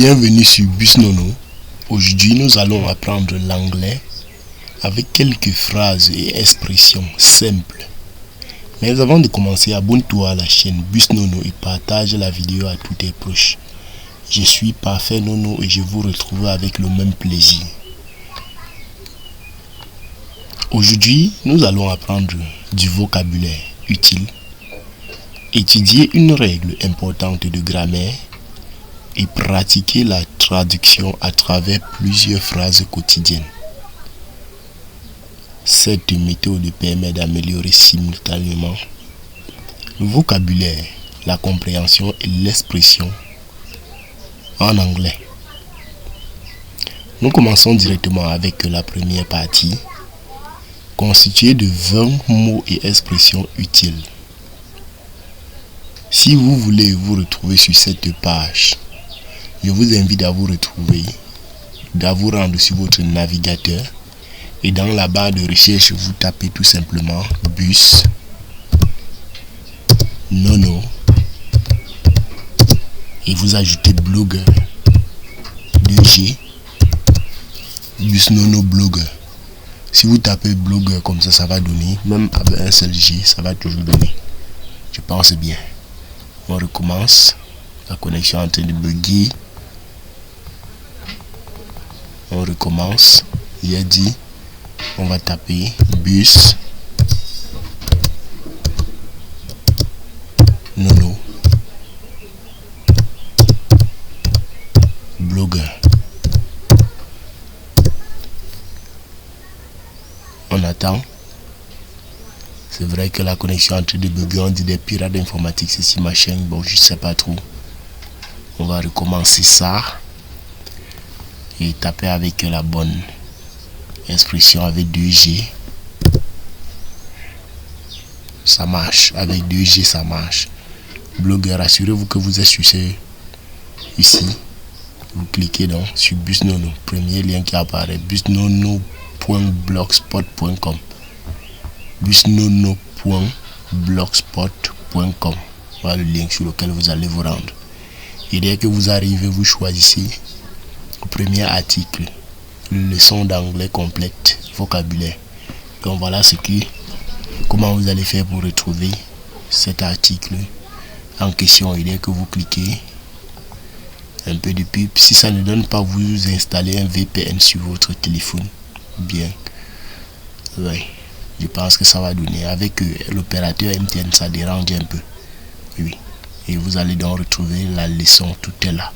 Bienvenue sur Busnono. Aujourd'hui, nous allons apprendre l'anglais avec quelques phrases et expressions simples. Mais avant de commencer, abonne-toi à la chaîne Busnono et partage la vidéo à tous tes proches. Je suis Parfait Nono et je vous retrouve avec le même plaisir. Aujourd'hui, nous allons apprendre du vocabulaire utile, étudier une règle importante de grammaire et pratiquer la traduction à travers plusieurs phrases quotidiennes. Cette méthode permet d'améliorer simultanément le vocabulaire, la compréhension et l'expression en anglais. Nous commençons directement avec la première partie, constituée de 20 mots et expressions utiles. Si vous voulez vous retrouver sur cette page, je vous invite à vous retrouver, à vous rendre sur votre navigateur et dans la barre de recherche, vous tapez tout simplement bus nono et vous ajoutez blogger 2G bus nono blogger. Si vous tapez blogger comme ça va donner, même avec un seul G, ça va toujours donner. Je pense bien. On recommence. La connexion est en train de bugger. On recommence. Il a dit, on va taper bus nono blogger. On attend. C'est vrai que la connexion est en train de bugger. On dit des pirates informatiques, ceci machin. Bon, je sais pas trop. On va recommencer ça et taper avec la bonne expression avec 2G. Ça marche. Avec 2G, ça marche. Blogueur, assurez-vous que vous êtes sur ici. Vous cliquez donc sur Busnono. Premier lien qui apparaît. busnono.blogspot.com. busnono.blogspot.com. Voilà le lien sur lequel vous allez vous rendre. Et dès que vous arrivez, vous choisissez le premier article, leçon d'anglais complète, vocabulaire. Donc voilà comment vous allez faire pour retrouver cet article en question. Et dès que vous cliquez, un peu de pub. Si ça ne donne pas, vous installez un VPN sur votre téléphone. Bien. Oui. Je pense que ça va donner. Avec l'opérateur MTN, ça dérange un peu. Oui. Et vous allez donc retrouver la leçon. Tout est là.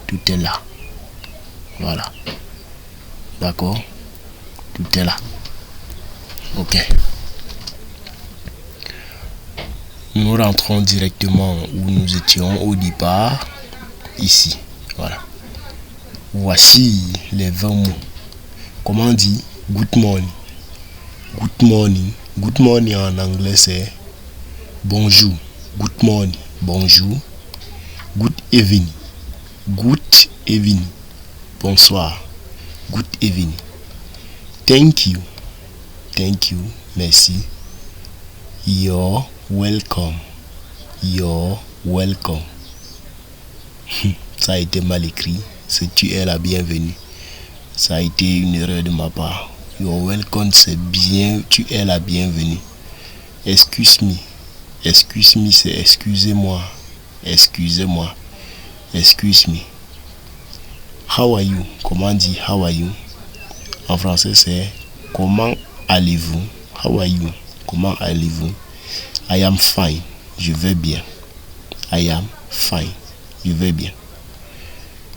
Tout est là. Voilà. D'accord. Tout est là. Ok. Nous rentrons directement où nous étions au départ. Ici. Voilà. Voici les 20 mots. Comment on dit good morning? Good morning. Good morning en anglais c'est bonjour. Good morning. Bonjour. Good evening. Good evening. Bonsoir. Good evening. Thank you. Thank you. Merci. You're welcome. You're welcome. Ça a été mal écrit. C'est tu es la bienvenue. Ça a été une erreur de ma part. You're welcome, c'est bien, tu es la bienvenue. Excuse me. Excuse me, c'est excusez-moi. Excusez-moi. Excuse me. How are you? Comment dit how are you? En français, c'est comment allez-vous? How are you? Comment allez-vous? I am fine. Je vais bien. I am fine. Je vais bien.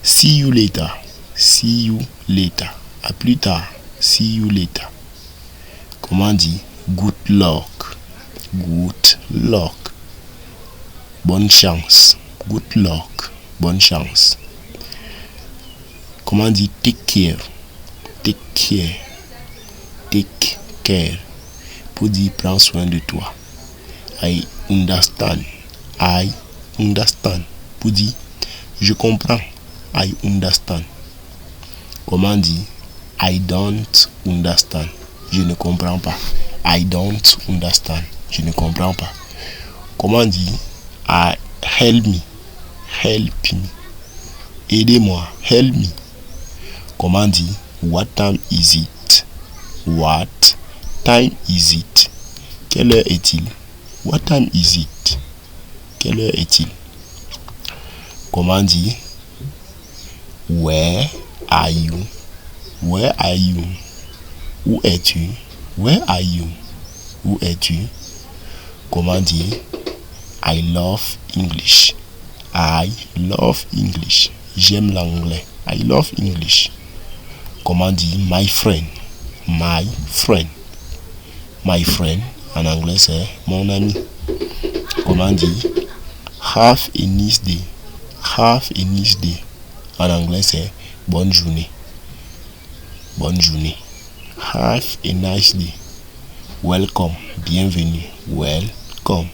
See you later. See you later. À plus tard. See you later. Comment dit good luck? Good luck. Bonne chance. Good luck. Bonne chance. Comment dit take care? Take care. Take care. Pour dire prends soin de toi. I understand. I understand. Pour dire je comprends. I understand. Comment dit I don't understand. Je ne comprends pas. I don't understand. Je ne comprends pas. Comment dit help me? Help me. Aidez-moi. Help me. Comment dire what time is it? What time is it? Quelle heure est-il? What time is it? Quelle heure est-il? Comment dire where are you? Where are you? Où es-tu? Where are you? Où es-tu? Comment dire I love English. I love English. J'aime l'anglais. I love English. Comment dire my friend? My friend. My friend, en anglais c'est mon ami. Comment dire have a nice day? Have a nice day. En anglais c'est bonne journée. Bonne journée. Have a nice day. Welcome. Bienvenue. Welcome.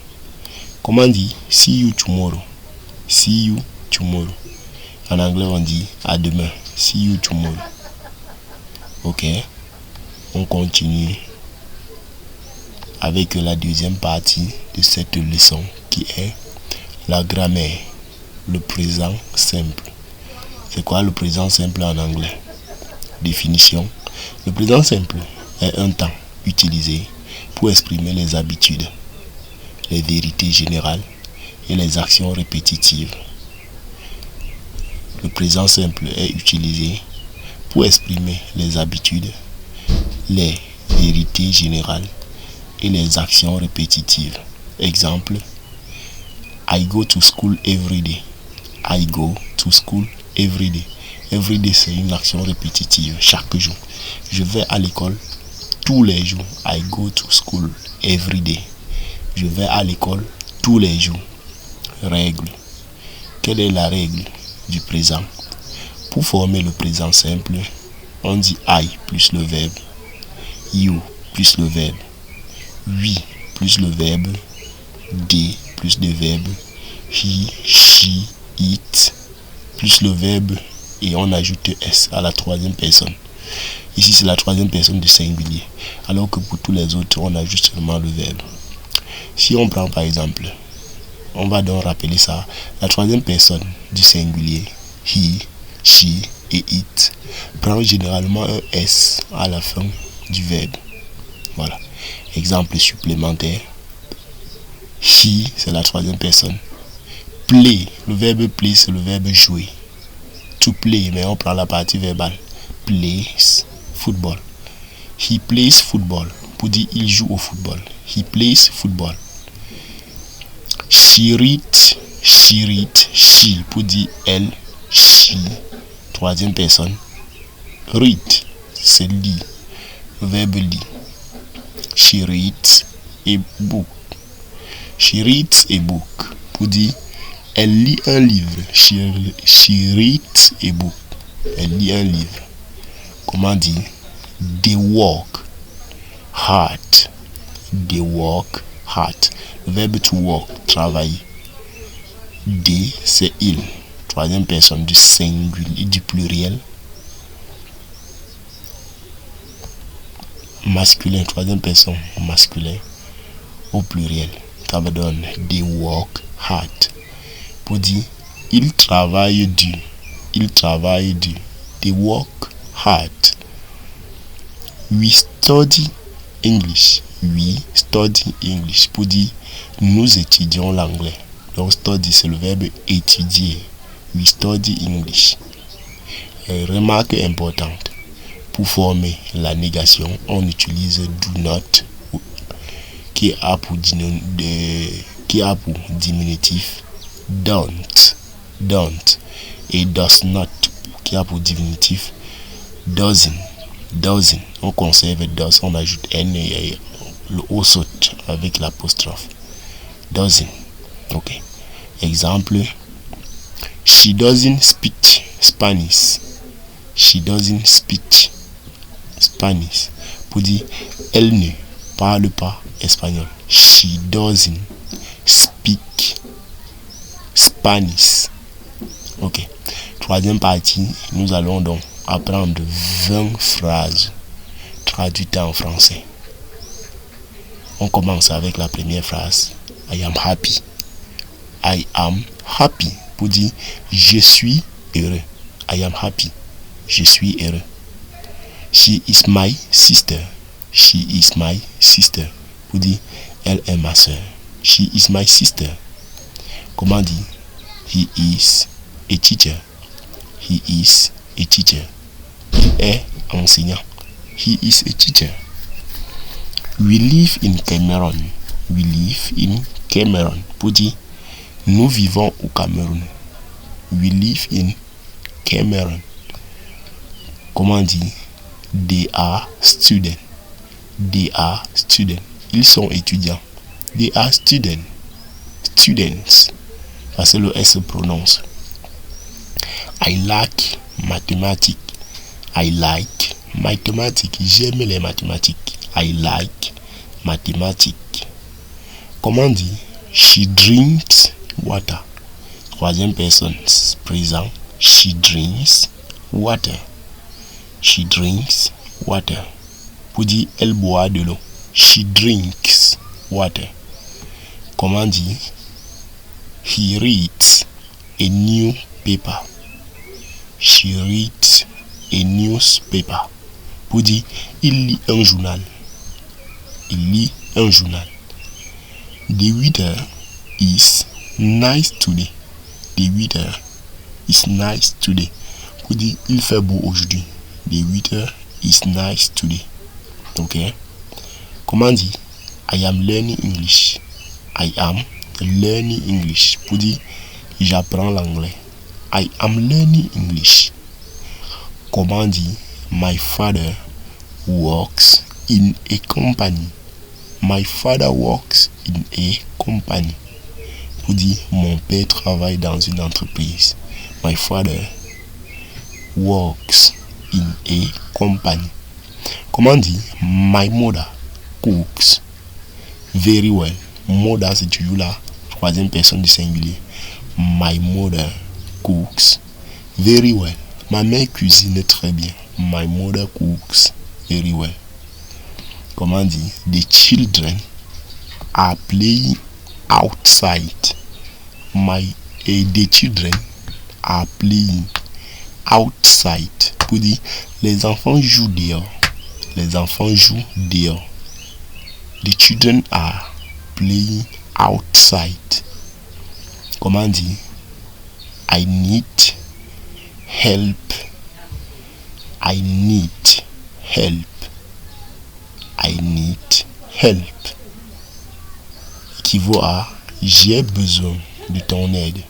Comment dire see you tomorrow? See you tomorrow. En anglais on dit à demain. See you tomorrow. Ok. On continue avec la deuxième partie de cette leçon qui est la grammaire, le présent simple. C'est quoi le présent simple en anglais? Définition. Le présent simple est un temps utilisé pour exprimer les habitudes, les vérités générales et les actions répétitives. Le présent simple est utilisé pour exprimer les habitudes, les vérités générales et les actions répétitives. Exemple, I go to school every day. I go to school every day. Every day, c'est une action répétitive, chaque jour. Je vais à l'école tous les jours. I go to school every day. Je vais à l'école tous les jours. Règle. Quelle est la règle du présent? Pour former le présent simple, on dit I plus le verbe, you plus le verbe, we plus le verbe, they plus le verbe, he, she, it plus le verbe et on ajoute s à la troisième personne. Ici c'est la troisième personne du singulier, alors que pour tous les autres on ajoute seulement le verbe. Si on prend par exemple, on va donc rappeler ça, la troisième personne du singulier, he, she et it, prend généralement un s à la fin du verbe. Voilà. Exemple supplémentaire. He, c'est la troisième personne. Play, le verbe play, c'est le verbe jouer. To play, mais on prend la partie verbale. Plays football. He plays football. Pour dire il joue au football. He plays football. She reads, she. Pour dire elle, she. Troisième personne. Read, c'est lit. Le verbe lit. She reads a book. She reads a book. Pour dire elle lit un livre. She reads a book. Elle lit un livre. Comment dire? They work hard. They work hard. Le verbe to work, travailler. They, c'est il. Troisième personne du singulier, du pluriel. Masculin, troisième personne masculin. Au pluriel. Ça va donner they work hard. Pour dire il travaille dur. Il travaille dur. They work hard. We study English. We study English. Pour dire nous étudions l'anglais. Donc study c'est le verbe étudier. We study English. Remarque importante. Pour former la négation, on utilise do not qui a pour diminutif don't et does not qui a pour diminutif doesn't. On conserve does, on ajoute n et le o saute avec l'apostrophe. Doesn't. Ok. Exemple. She doesn't speak Spanish. She doesn't speak Spanish. Pour dire elle ne parle pas espagnol. She doesn't speak Spanish. Ok. Troisième partie, nous allons donc apprendre 20 phrases traduites en français. On commence avec la première phrase. I am happy. I am happy. Pour dire je suis heureux. I am happy. Je suis heureux. She is my sister. She is my sister. Pour dire, elle est ma soeur. She is my sister. Comment dire? He is a teacher. He is a teacher. Il est enseignant. He is a teacher. We live in Cameroon. We live in Cameroon. Pour dire, nous vivons au Cameroun. We live in Cameroon. Comment dire? They are students. They are students. Ils sont étudiants. They are students. Students. Parce que le S se prononce. I like mathematics. I like mathematics. J'aime les mathématiques. I like mathematics. Comment dire? She drinks water. Troisième personne présent. She drinks water. She drinks water. Pour dire, elle boit de l'eau. She drinks water. Comment dire? He reads a new paper. She reads a newspaper. Pour dire, il lit un journal. Il lit un journal. The weather is nice today. The weather is nice today. Pour dire, il fait beau aujourd'hui. The weather is nice today. Ok? Comment dire? I am learning English. I am learning English. Pour dire, j'apprends l'anglais. I am learning English. Comment dire? My father works in a company. My father works in a company. Pour dire, mon père travaille dans une entreprise. My father works in a company. Comment dire? My mother cooks very well. Mother, c'est toujours la troisième personne du singulier. My mother cooks very well. Ma mère cuisine très bien. My mother cooks very well. Comment dire? The children are playing outside. The children are playing outside. Pour dire, les enfants jouent dehors. Les enfants jouent dehors. The children are playing outside. Comment dire? I need help. I need help. I need help. Équivaut à j'ai besoin de ton aide.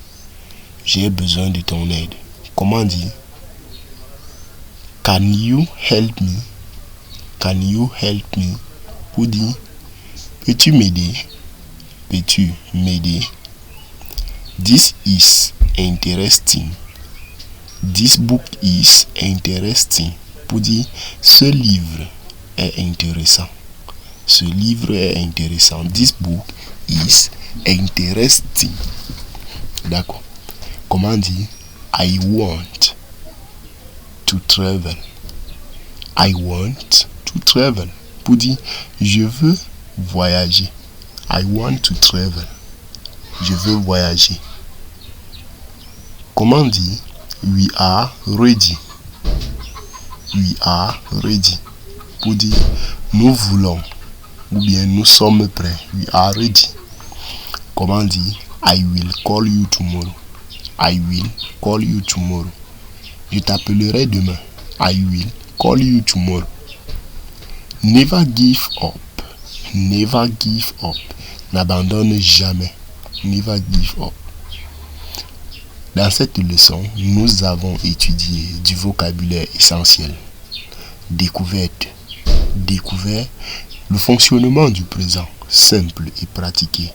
J'ai besoin de ton aide. Comment dire? Can you help me? Can you help me? Pour dire, peux-tu m'aider? Peux-tu m'aider? This is interesting. This book is interesting. Pour dire, ce livre est intéressant. Ce livre est intéressant. This book is interesting. D'accord. Comment dire? I want to travel. I want to travel. Pour dire, je veux voyager. I want to travel. Je veux voyager. Comment dire? We are ready. We are ready. Pour dire, nous voulons. Ou bien nous sommes prêts. We are ready. Comment dire? I will call you tomorrow. I will call you tomorrow. Je t'appellerai demain. I will call you tomorrow. Never give up. Never give up. N'abandonne jamais. Never give up. Dans cette leçon, nous avons étudié du vocabulaire essentiel. Découvert le fonctionnement du présent simple et pratiqué.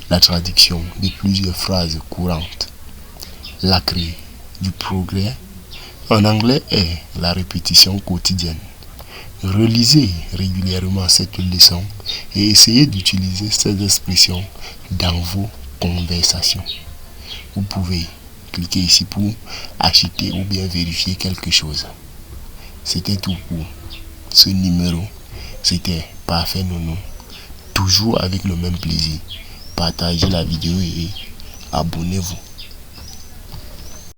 La traduction de plusieurs phrases courantes. La clé du progrès en anglais est la répétition quotidienne. Relisez régulièrement cette leçon et essayez d'utiliser ces expressions dans vos conversations. Vous pouvez cliquer ici pour acheter ou bien vérifier quelque chose. C'était tout pour ce numéro. C'était Parfait Nono. Toujours avec le même plaisir. Partagez la vidéo et abonnez-vous.